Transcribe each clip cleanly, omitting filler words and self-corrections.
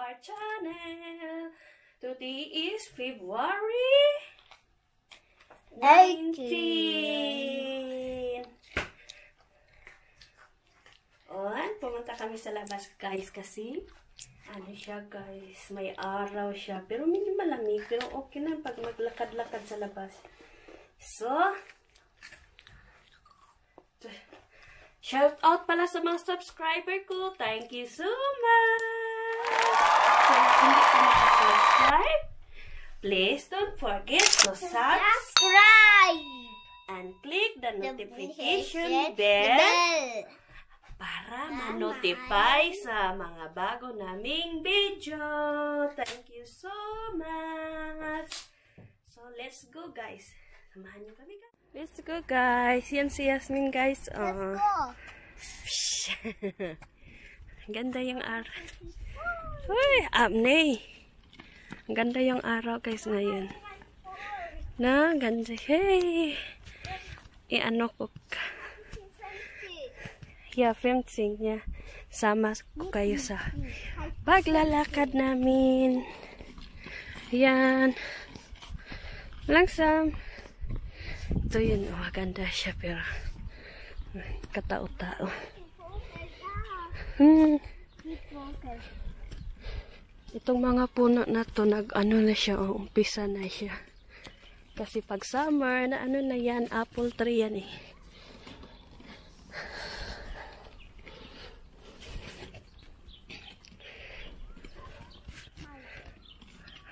our channel. Today is February 19. Pumunta kami sa labas guys kasi ano siya guys, may araw siya pero medyo malamig pero okay na pag maglakad-lakad sa labas. So, shout out pala sa mga subscriber ko. Thank you so much. So, hindi ka nakasubscribe, please don't forget to subscribe and click the notification bell para ma-notify sa mga bago naming video. Thank you so much. So, let's go guys. Samahan niyo kami guys. Let's go guys. Yan si Yasmin guys. Let's go. Ganda yung araw. Uy, Abney. Ganda yung araw guys ngayon. Na, ganda. Hey. I-ano ko. Yeah, fencing niya. Sama ko kayo sa paglalakad namin. Yan. Langsam. Ito yun. Oh, ganda siya pero katao-tao. Itong mga puno na to, nag-ano na siya. Oh, umpisa na siya. Kasi pag summer, na ano na yan, apple tree yan eh.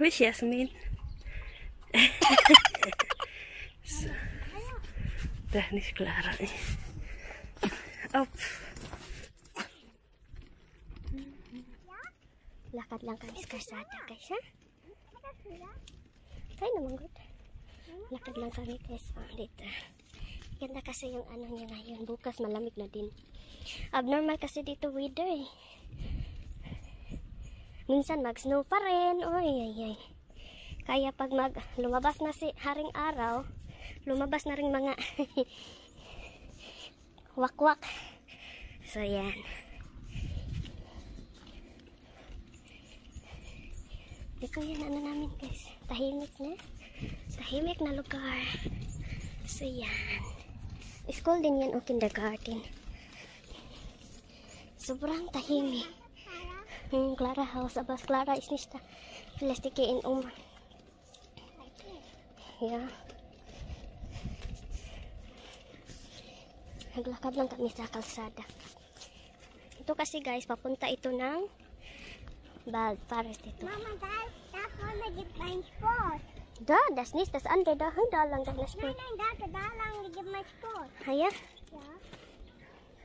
Wish Yasmin. So, dah ni si Clara. Up. Lakad lang kami sa kalsada guys, ha? Kaya naman good. Lakad lang kami guys. Dito. Ganda kasi yung ano niya ngayon. Bukas malamig na din. Abnormal kasi dito weather eh. Minsan mag-snow pa rin. Oy. Kaya pag lumabas na si haring araw, lumabas na rin mga wakwak. So yan. Ito yan ano namin guys. Tahimik na lugar. So yan. School din yan o kindergarten. Sobrang tahimik. Clara house, abas Clara is nicht vielleicht die gehen ya. Naglakad lang kami sa kalsada. Ito kasi guys, papunta ito ng Bald Forest ito. Mama, da vorne gibt ein Sport. Da, das nicht, das andere, da lang das Sport. Nein, da lang gibt ein Sport. Ah, ja? Ja.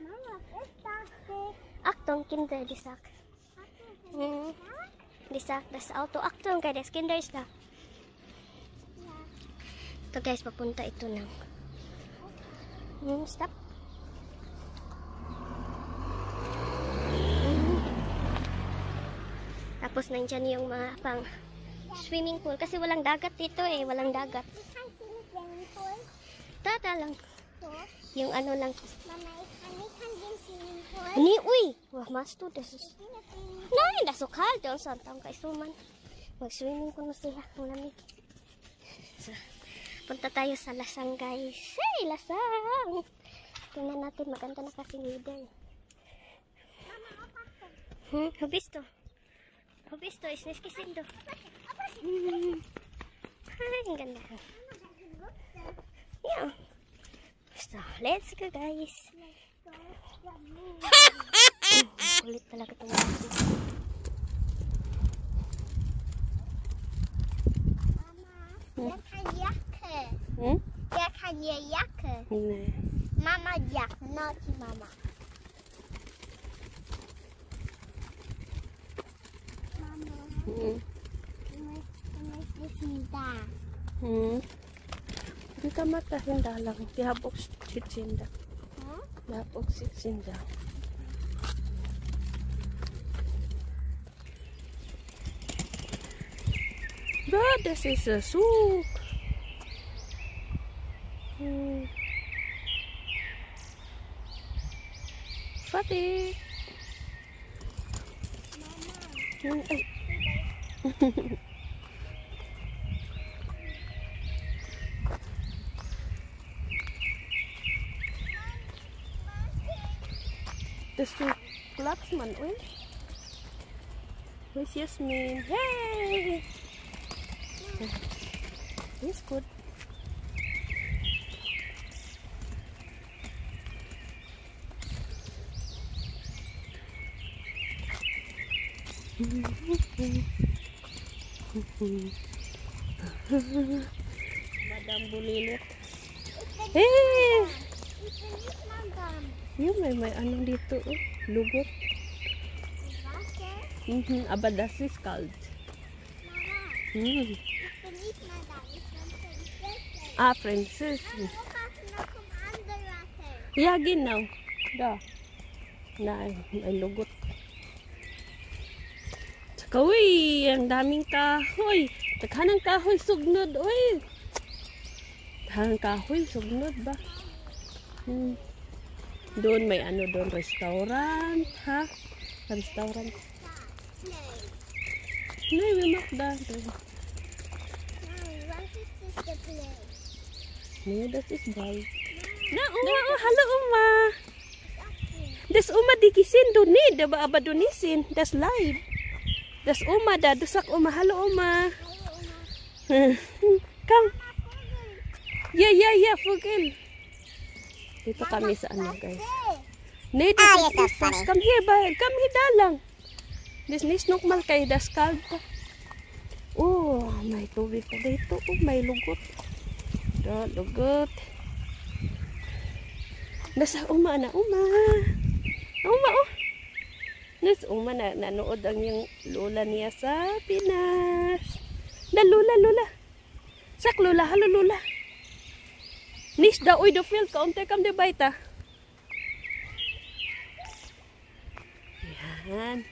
Mama, was ist das? Achtung, Kinder, die Sack. Die sagt das Auto. Achtung, kaya das Kinder ist da. Ito guys, papunta ito ng stop. Tapos nandyan yung mga pang swimming pool. Kasi walang dagat dito eh. Walang dagat. Tata lang. Yung ano lang. Ni, uy! Wah, mas to. Das ist... Nein, das ist so kalt. Und so, ang kaisuman. Mag-swimming ko na siya. Ang lamig. So, punta tayo sa Lasang, guys. Hey, Lasang! Tingnan natin. Maganda na kasing weather. Hubisto. Hubisto. Isnis kisindo. Ay, ang ganda. Yeah. So, let's go, guys. Kulit talaga itong mga. Mama, der kann Jacke. Der kann hier Jacke. Nee. Mama Jacke, naughty Mama. Mama, du möchtest da. Hindi ka matahinda lang. Tihabok sitsinda. Tihabok sitsinda. God, das ist ein Zug. Fatih. Mama. Das du klappst man, oi? Where's Yasmin? Hey! It's good. Madam Bulilit. Hey! Yung may ano dito, oh. Lugot. Aber das ist kalt. Ah, Princess. Ja, genau. Da. Nein, may lugot. Tsaka, uy, ang daming kahoy. Taghanang kahoy, sugnod, uy. Taghanang kahoy, sugnod ba? Doon may ano doon, restaurant, ha? Restaurant. Nee, we mag daar. Nee, dat is bal. Na, Oma, oh, hallo Oma. Das Oma die kisin do niet, da ba do nisin. Das live. Das Oma da, dusak Oma, hallo Oma. Come. Ya, Vogel. Dito kami sa ano, guys. Nee, das is fast. Come here, come here dalang. This is normal kay das kald pa. Oh, may tubig pa dito. Oh, may lugot. Da, lugot. Nasa Uma na, Uma. Uma, oh. Nasa Uma na, nanood ang yung lola niya sa Pinas. Na, lola. Sak, lola, halo, lola. Nis da, uy, do feel, kaunti kam de baita. Yan.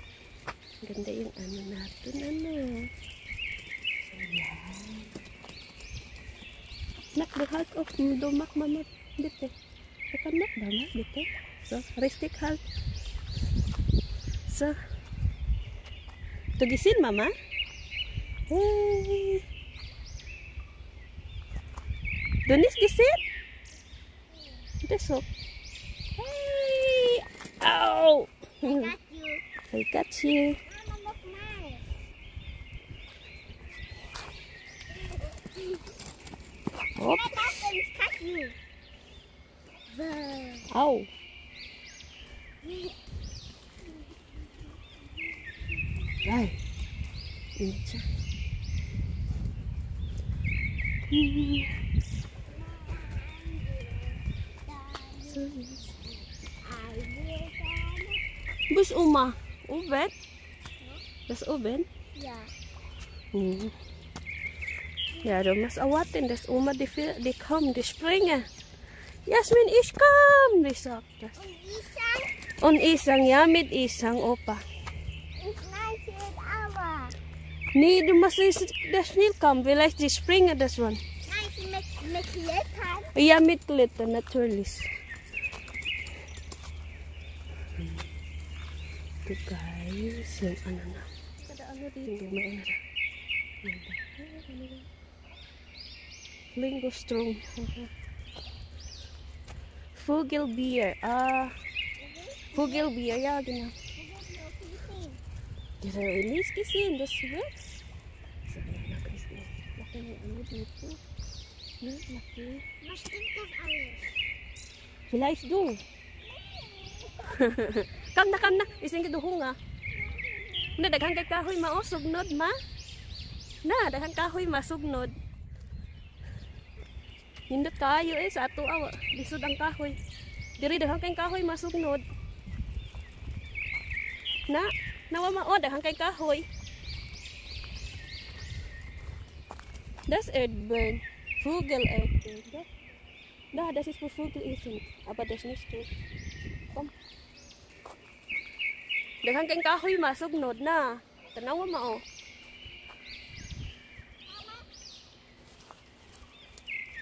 Ganda yung ano natin, ano. So, yan. Nak, behalt of dumak mamat. Dito. Nak ba ma? Dito. So, restik halt. So. Tugisin, mama. Hey. Donis gisit? Dito. Hey. Ow. I got you. Oh. Ow. Ay. Incha. Bus Uma. Oven? Das Oven? Ja. Ja, du musst erwarten, dass Oma die kommt, die springen. Jasmin, ich komm, die sagt das. Und Isang, ja, mit Isang, Opa. Ich weiß jetzt aber. Nee, du musst das schnell kommen, vielleicht die springen das one. Nein, mit Klettern. Ja, mit Klettern, natürlich. Ito guys, yung ano na. Kada ano dito, may ano na. Lingostrom. Vogelbeer. Vogelbeer, ja, genau. Kita release kisin, das wird. So, anak is na. Laki ng ano dito. Laki. Was stimmt das alles? Vielleicht du. Kam na. Ising kiduhong nga. Na, daghang kay kahoy ma, oh, sugnod ma. Na, daghang kahoy ma, sugnod. Hindot kayo sa ato awa. Lisod ang kahoy. Diri daghang kay kahoy ma, sugnod. Na, nawa ma, oh, daghang kay kahoy. Das Erdbeeren. Vogel Erdbeeren. Da, das ist für Vogel essen. Aber das nicht so. Komm. Daghang kay kahoy ma, sugnod na. Tanawa ma, oh.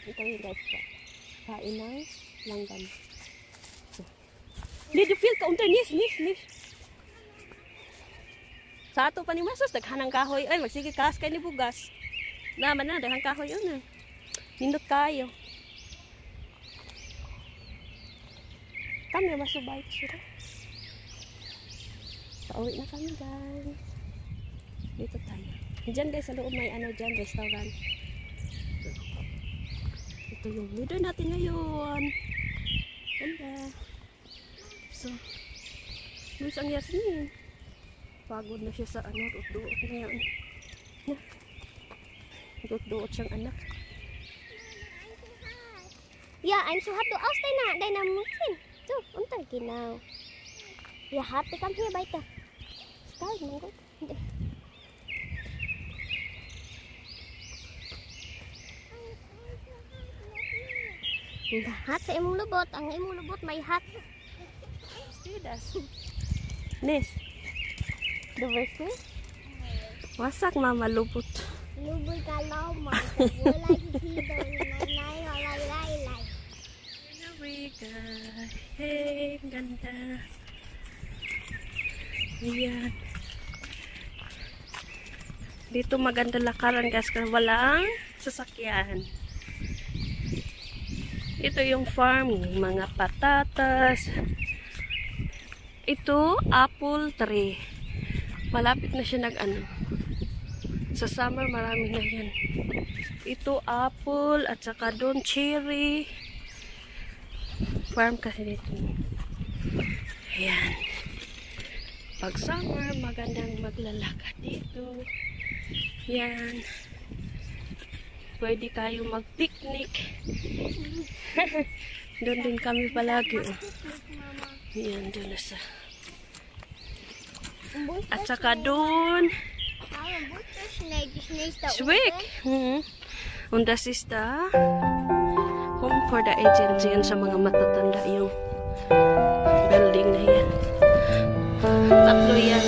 Ito yung guys pa. Kain ng langgam. So. Did you feel counter? Nis. Sa ato pa ni Masos, daghanang kahoy. Ay, magsige kas kay ni bugas. Naman na, daghang kahoy yun. Nindot kayo. Kami masubay siya. Pauwi na kami, guys. Dito tayo. Diyan guys, sa loob may ano dyan, restaurant. Ito yung leader natin ngayon. Ganda. So, Luis ang Yasmin. Pagod na siya sa ano, duot-duot niya. Duot-duot siyang anak. Yeah, I'm so hot to ask Dai na mungkin. So, untay kinaw. Yeah, happy come here baita. Start mo. Hat sa imong lubot, ang imong lubot may hat. Stidas. Nis. Diverse. Wasak mama lubot. Lubot ka lama. Wala dito nanay halay. Hey, ganda. Ayan. Dito maganda lakaran guys kasi walang sasakyan. Ito yung farm, mga patatas. Ito, apple tree. Malapit na siya nag-ano. Sa summer, marami na yan. Ito, apple, at saka doon, cherry. Farm kasi dito. Ayan. Pag summer, magandang maglalakad dito. Ayan. Pwede kayo mag-picnic. Doon din kami palagi. Oh. Ayan, doon na sa. At saka doon. Swig. Und das ist da. Home for the agents. Yan sa mga matatanda yung building na yan. Tatlo yan.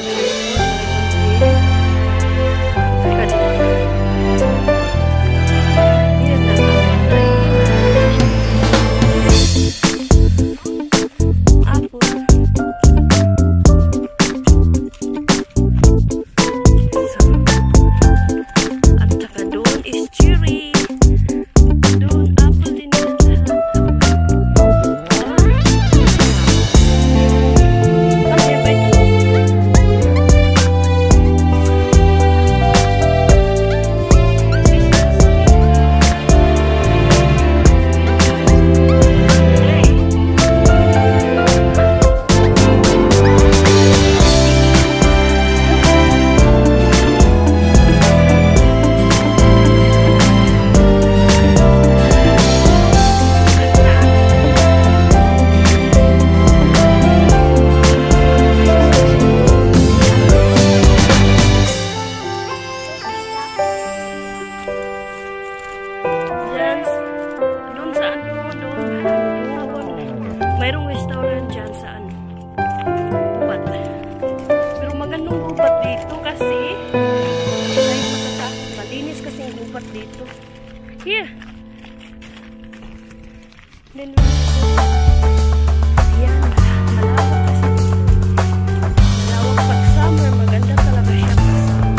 Mayroong restaurant dyan sa ano, upat. Pero magandang upat dito kasi ay matatakot. Malinis kasi yung upat dito. Here. Ayan, malawak kasi dito. Malawak pag summer, maganda talaga siya pag summer.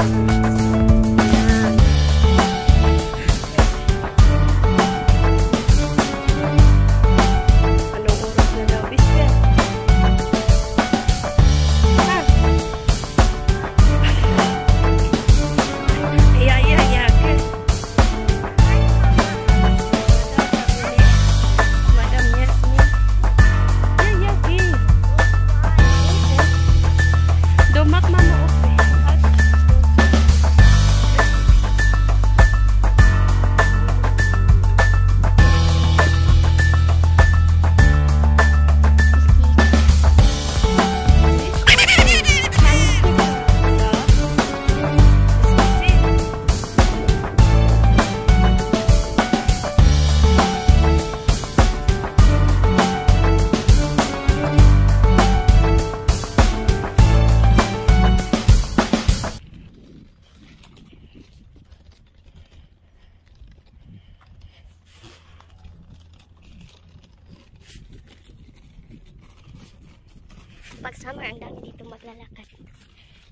Pag summer, ang dami dito maglalakad.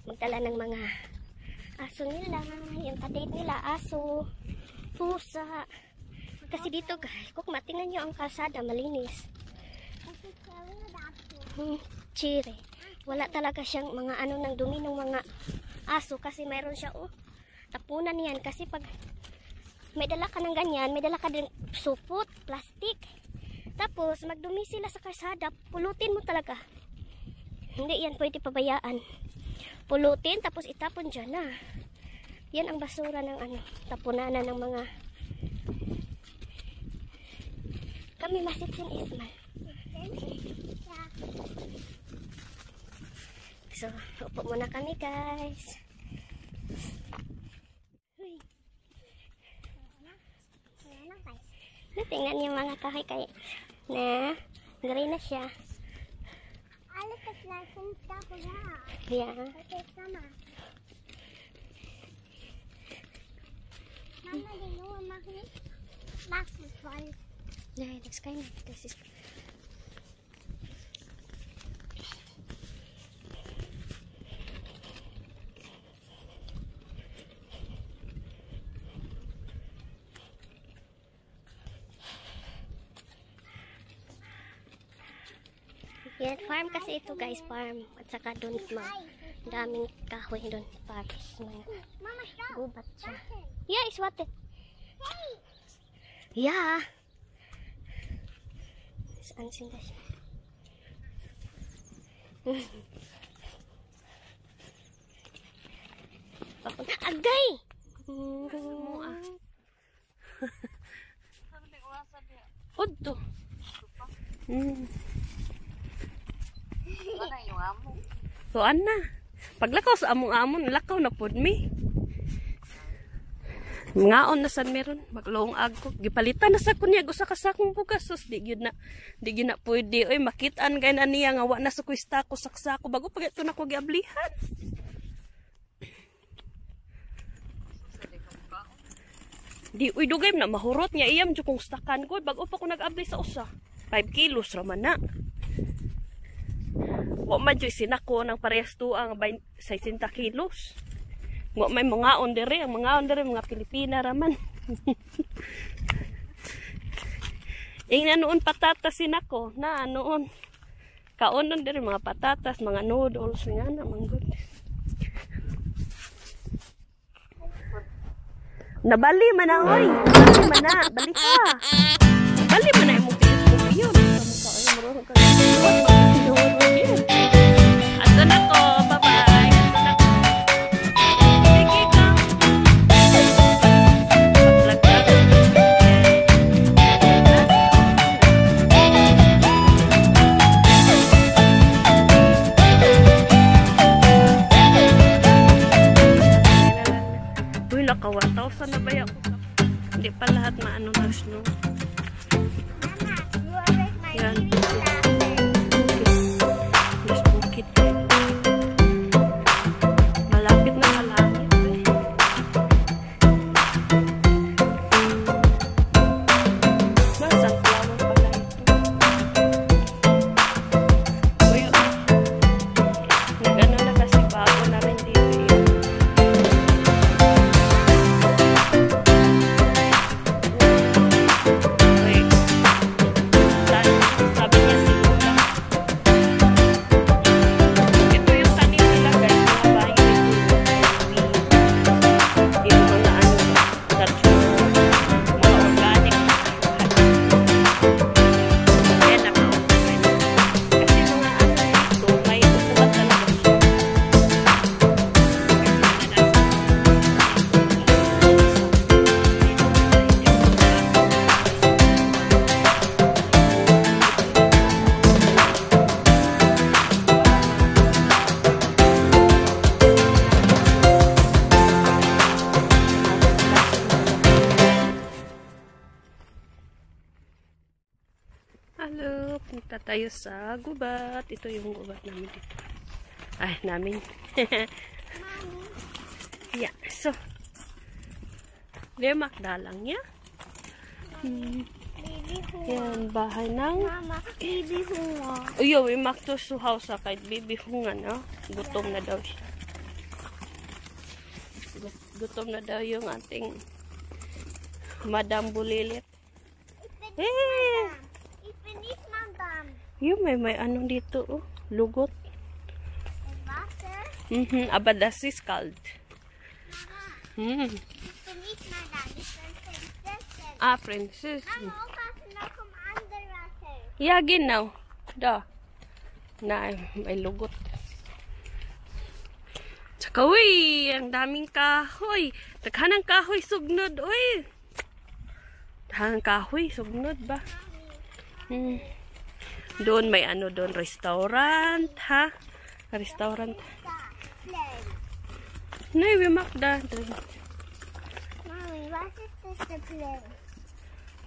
magdala ng mga aso nila, yung kadate nila, aso, pusa. Kasi dito guys, kung matingnan nyo ang kalsada, malinis. Chire. Wala talaga siyang mga ano ng dumi ng mga aso kasi mayroon siya tapunan yan. Kasi pag may dala ka ng ganyan, may dala ka din supot, plastic. Tapos magdumi sila sa kalsada, pulutin mo talaga. Hindi yan pwede pabayaan. Pulutin tapos itapon dyan na. Yan ang basura ng tapunanan ng mga. Kami masipsin Ismail. So, upo muna kami guys. Tingnan niyo mga kahoy na green na siya. Yeah. Nej, det ska inte. Yan, farm kasi ito guys, farm. At saka doon daming kahoy doon. Paris. Gubat siya. Yeah, it's what it. Yeah. Saan sila siya? Agay! Odo. Ano yung amo? Tuan na. Paglakaw sa among-amon, lakaw na pod mi. Ngaon na sad meron, magloong agko. Gipalitan na sa kunya usa ka sakong bugas. Sus di gyud na pwede oy makit-an kay na niya nga wa na sa kuista ko saksako bago pag ito na ko giablihan. Di uy dugay na mahurot niya iyam jud kong stakan ko bago pa ko nag-abli sa usa. 5 kilos ra man na. Wa man jud sinako ng parehas tuang 60 kilos. Wa may mga ondere, ang mga ondere mga Pilipina raman. Ingna noon patatas sinako na noon. Kaonon dire mga patatas, mga noodles nga na manggod. Nabali man na oy. Nabali man na, bali ka. Bali man na imong piyo. Ato na ko, bye-bye. Ato na ko. Sige ka. Uy, naka 1,000 na ba ako? Hindi pa lahat maano na snow. Yan. Bukit. Malapit na malapit. Masang flower pala ito. Uy, nag-ano na kasi bago na rin dito eh. Sabi niya siguro ito yung tanim nila guys, mga bahay dito yung mga mga organic kaya naka-open kasi mga ito may upuan talaga siya Halo, punta tayo sa gubat. Ito yung gubat namin dito. Ay, namin. Yeah, so. May makdalang niya. Yan, bahay ng Mama, baby hunga. uyo, may makto suhaw sa kahit baby hunga na. Gutom na daw siya. Gutom na daw yung ating Madam Bulilit. Ipinis, Madam. Yung may anong dito, oh. Lugot. Water. Aber das ist kalt. Ipinis, Madam. Ipinis. Ah, Princess. Mama, opas na kom under water. Ja, genau. Da. Na, may lugot. Tsaka, uy, ang daming kahoy. Taghanang kahoy, sugnod, uy. Taghanang kahoy, sugnod ba? Doon may ano doon, restaurant, ha? Restaurant. Nee, we mag da. Mami, was ist das für Play?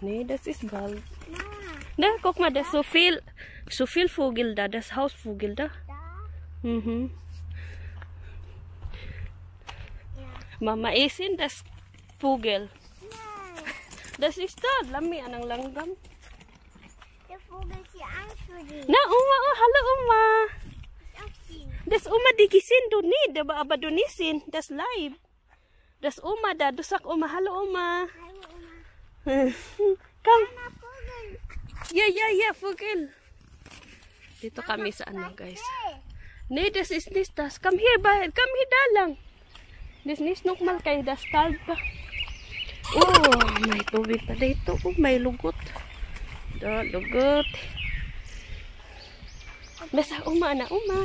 Nee, das ist bald. Mama, Da, guck mal, das ist so viel Vogel da, das Hausvogel da. da? Mhm. Ja. Mama isin, das Vogel. Nein. Das ist da, lami anang langgam. Der Vogel ist hier Angst für dich. Na, Oma, oh, hallo Oma. Auf ihn. Das Oma die gisin du nicht, aber du nisin, das Leib. Das Oma da, du sag Oma, hallo Oma. Hallo, Oma. Komm. Mama, Vogel. Ja, Vogel. Dito kami sa ano, guys. Hey. Nee, das ist nicht das. Komm hier da lang. Das ist nicht nochmal kay das kalt pa. Oh, may tubig pa dito. Oh, may lugot. Da, lugot. Basta Uma na, Uma.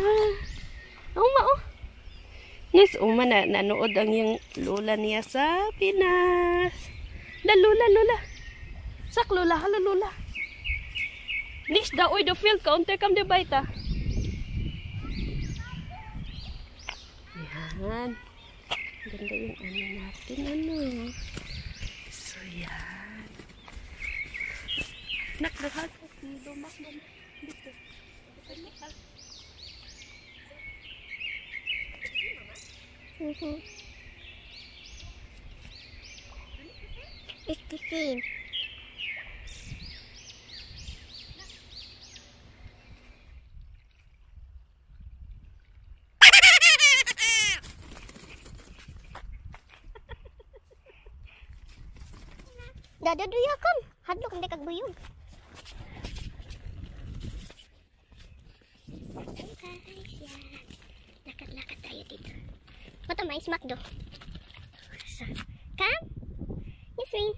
Uma, oh. Nis, Uma na nanood ang yung lola niya sa Pinas. La, lola. Sak, lola, halo, lola. Nis, da, oy, do feel kaunti kam de baita. Yan. Ganda yung ano natin, ano. So, yan. Nakdahal ko dito, makdahal. Dito. Ist gesehen. Dada duya kan, hadlok hindi kagbuyog. Guys, yan. Lakad-lakad tayo dito. Ito may smack do. So, come. Yes, Wayne.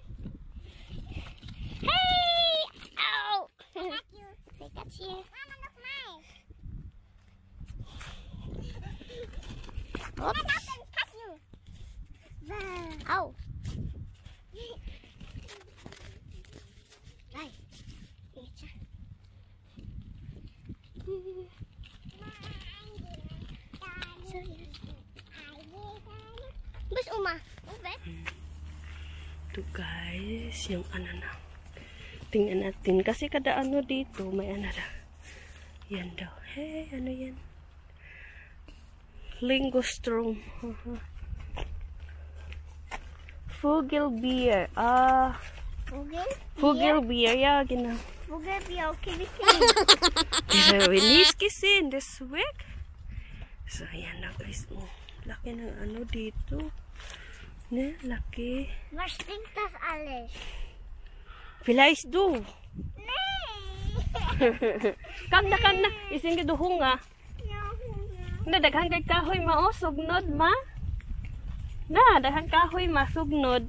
Hey! Ow! I got you. I got you. Mama, look mine. Oops. I got you. Ow. Ay. Isa. So, yes. Bus Uma. Ubet. Ito guys, yung ano na. Tingnan natin. Kasi kada ano dito, may ano na. Yan daw. Hey, ano yan? Lingostrom. Vogelbeer. Vogel? Vogelbeer. Ja, genau. Vogel, wie auch Kiwikin. Diese will nicht gesehen. Das ist weg. So, yan na guys. Oh, laki ng ano dito. Ne, laki. Was stinkt das alles? Vielleicht du. Nee. Kam na. Isin ka duhong ah. Ja, Hunger. Na, daghang kay kahoy ma, oh, sugnod ma. Na, daghang kahoy ma, sugnod.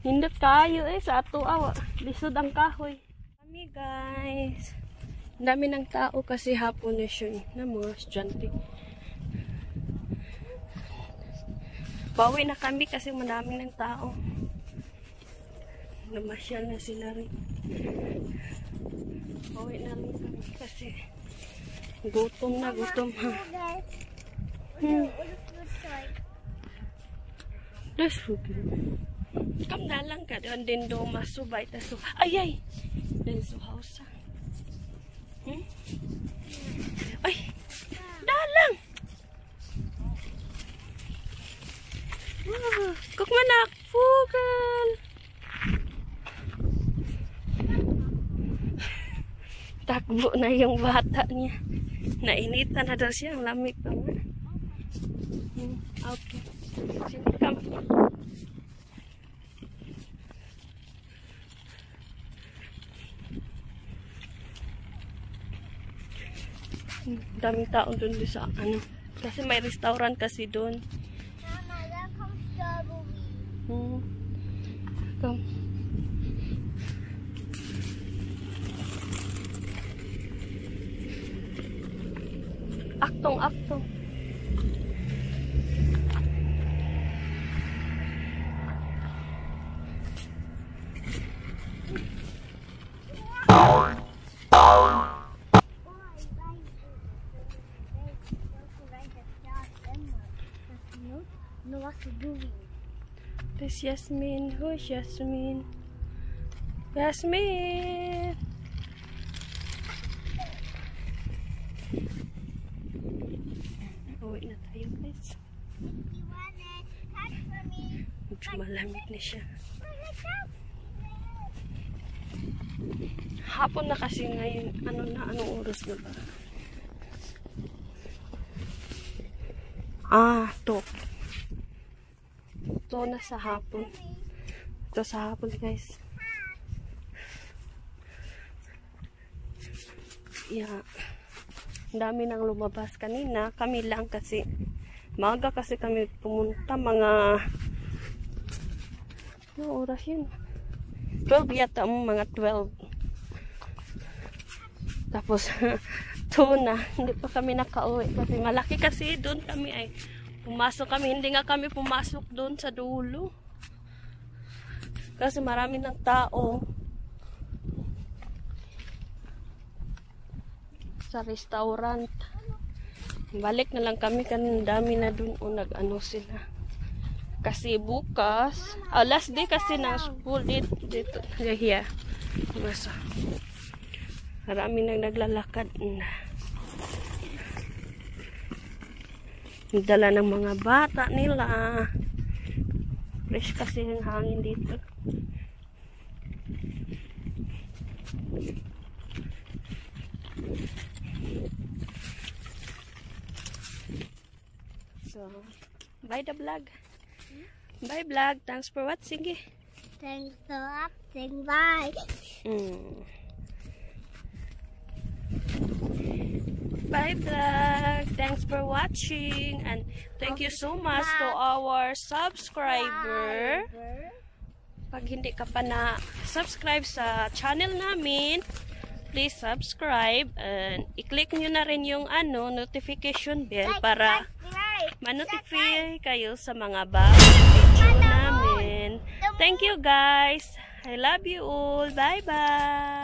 Hindot kayo sa ato awa. Lisod ang kahoy. Kami guys. Ang dami ng tao kasi hapon na siya na mga estudyante. Bawi na kami kasi madami ng tao. Namasyal na sila rin. Bawi na rin kami kasi gutom na gutom ha. Das Vogel. Kam na lang ka doon din do masubay ta so. Ay. Din so house. Ay. Dalang. Guck mal nach Vogel. Takbo na yung bata niya. Nainitan na daw siya. Ang lamig pa nga. Okay. Sige, come. Daming tao dun sa ano. Kasi may restaurant kasi dun. Mama, there comes strawberry. Come. Aktong. No, what's he doing? This Yasmin. Who's Yasmin? Yasmin! Uwi na tayo, guys. You want it? Catch for me. Medyo malamig na siya. Hapon na kasi ngayon. Anong oras na ba? To. Ito na sa hapon. Ito sa hapon, guys. Yeah. Ang dami nang lumabas kanina. Kami lang kasi. Maaga kasi kami pumunta. Mga ano oras yun? 12 yata. Mga 12. Tapos 2 na. Hindi pa kami nakauwi. Kasi malaki kasi doon kami ay pumasok kami. Hindi nga kami pumasok doon sa dulo. Kasi marami ng tao. Sa restaurant. Balik na lang kami kan dami na doon o nag-ano sila. Kasi bukas, last day kasi ng school dito here. Basta. Marami nang naglalakad na. Dala ng mga bata nila. Fresh kasi yung hangin dito. So, bye the vlog. Bye vlog. Thanks for watching. Thanks for watching. Bye. Bye vlog. Thanks for watching and thank you so much to our subscriber. Pag hindi ka pa na subscribe sa channel namin, please subscribe and i-click nyo na rin yung notification bell para ma-notify kayo sa mga bagong video namin. Thank you guys. I love you all. Bye bye.